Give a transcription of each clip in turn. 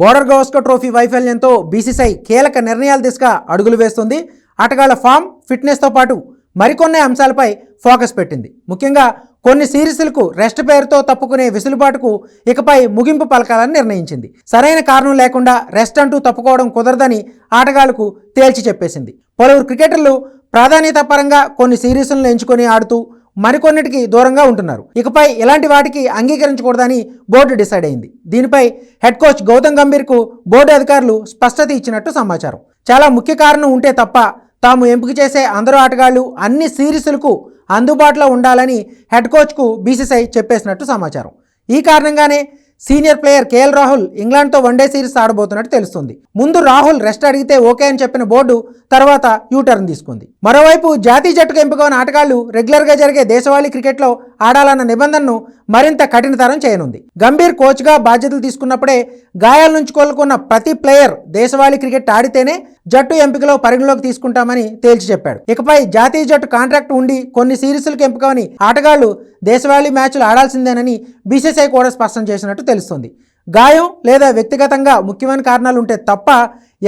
Border Gavaskar trophy వైఫల్యంతో BCCI కీలక నిర్ణయాల దిశగా అడుగులు వేస్తుంది. ఆటగాళ్ల ఫామ్, ఫిట్నెస్తో పాటు మరికొన్ని అంశాలపై ఫోకస్ పెట్టింది. ముఖ్యంగా కొన్ని సిరీస్లకు రెస్ట్ పేరుతో తప్పుకునే వెసులుబాటుకు ఇకపై ముగింపు పలకాలని నిర్ణయించింది. సరైన కారణం లేకుండా రెస్ట్ అంటూ తప్పుకోవడం కుదరదని ఆటగాళ్లకు తేల్చి చెప్పేసింది. పలువురు క్రికెటర్లు ప్రాధాన్యత పరంగా కొన్ని సిరీస్లను ఎంచుకొని ఆడుతూ మరికొన్నిటికి దూరంగా ఉంటున్నారు. ఇకపై ఇలాంటి వాటికి అంగీకరించకూడదని బోర్డు డిసైడ్ అయింది. దీనిపై హెడ్ కోచ్ గౌతమ్ గంభీర్కు బోర్డు అధికారులు స్పష్టత ఇచ్చినట్టు సమాచారం. చాలా ముఖ్య కారణం ఉంటే తప్ప తాము ఎంపిక చేసే అందరూ ఆటగాళ్లు అన్ని సిరీస్లకు అందుబాటులో ఉండాలని హెడ్ కోచ్కు బీసీసీఐ చెప్పేసినట్టు సమాచారం. ఈ కారణంగానే సీనియర్ ప్లేయర్ కేఎల్ రాహుల్ ఇంగ్లాండ్తో వన్డే సిరీస్ ఆడబోతున్నట్టు తెలుస్తుంది. ముందు రాహుల్ రెస్ట్ అడిగితే ఓకే అని చెప్పిన బోర్డు తర్వాత యూటర్న్ తీసుకుంది. మరోవైపు జాతీయ జట్టుకు ఎంపికైన ఆటగాళ్లు రెగ్యులర్గా జరిగే దేశవాళీ క్రికెట్లో ఆడాలన్న నిబంధనను మరింత కఠినతరం చేయనుంది. గంభీర్ కోచ్గా బాధ్యతలు తీసుకున్నప్పుడే గాయాల నుంచి కోలుకున్న ప్రతి ప్లేయర్ దేశవాళీ క్రికెట్ ఆడితేనే జట్టు ఎంపికలో పరిగణలోకి తీసుకుంటామని తేల్చి చెప్పాడు. ఇకపై జాతీయ జట్టు కాంట్రాక్ట్ ఉండి కొన్ని సిరీస్లకు ఎంపికని ఆటగాళ్లు దేశవాళీ మ్యాచ్లు ఆడాల్సిందేనని బీసీసీఐ కూడా స్పష్టం చేసినట్టు తెలుస్తుంది. గాయం లేదా వ్యక్తిగతంగా ముఖ్యమైన కారణాలు ఉంటే తప్ప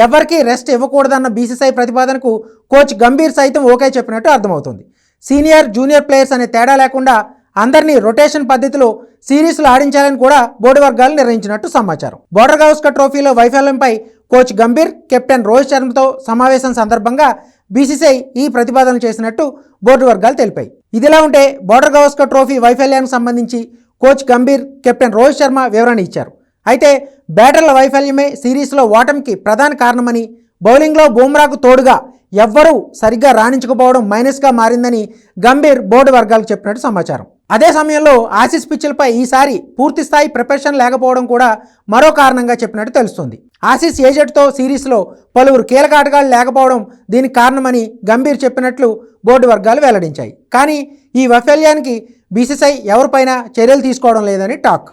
ఎవరికీ రెస్ట్ ఇవ్వకూడదన్న బీసీసీఐ ప్రతిపాదనకు కోచ్ గంభీర్ సైతం ఓకే చెప్పినట్టు అర్థమవుతుంది. సీనియర్, జూనియర్ ప్లేయర్స్ అనే తేడా లేకుండా అందరినీ రొటేషన్ పద్ధతిలో సిరీస్లు ఆడించాలని కూడా బోర్డు వర్గాలు నిర్ణయించినట్టు సమాచారం. బోర్డర్ గవాస్కర్ ట్రోఫీలో వైఫల్యంపై కోచ్ గంభీర్, కెప్టెన్ రోహిత్ శర్మతో సమావేశం సందర్భంగా బీసీసీఐ ఈ ప్రతిపాదన చేసినట్టు బోర్డు వర్గాలు తెలిపాయి. ఇదిలా ఉంటే బోర్డర్ గవాస్కర్ ట్రోఫీ వైఫల్యానికి సంబంధించి కోచ్ గంభీర్, కెప్టెన్ రోహిత్ శర్మ వివరణ ఇచ్చారు. అయితే బ్యాటర్ల వైఫల్యమే సిరీస్లో ఓటమికి ప్రధాన కారణమని, బౌలింగ్లో బుమ్రాకు తోడుగా ఎవ్వరూ సరిగ్గా రాణించకపోవడం మైనస్గా మారిందని గంభీర్ బోర్డు వర్గాలకు చెప్పినట్టు సమాచారం. అదే సమయంలో ఆసీస్ పిచ్లపై ఈసారి పూర్తి స్థాయి ప్రిపరేషన్ లేకపోవడం కూడా మరో కారణంగా చెప్పినట్టు తెలుస్తుంది. ఆసీస్ ఏ జట్టుతో సిరీస్లో పలువురు కీలక ఆటగాళ్లు లేకపోవడం దీనికి కారణమని గంభీర్ చెప్పినట్లు బోర్డు వర్గాలు వెల్లడించాయి. కానీ ఈ వైఫల్యానికి బీసీసీఐ ఎవరిపైనా చర్యలు తీసుకోవడం లేదని టాక్.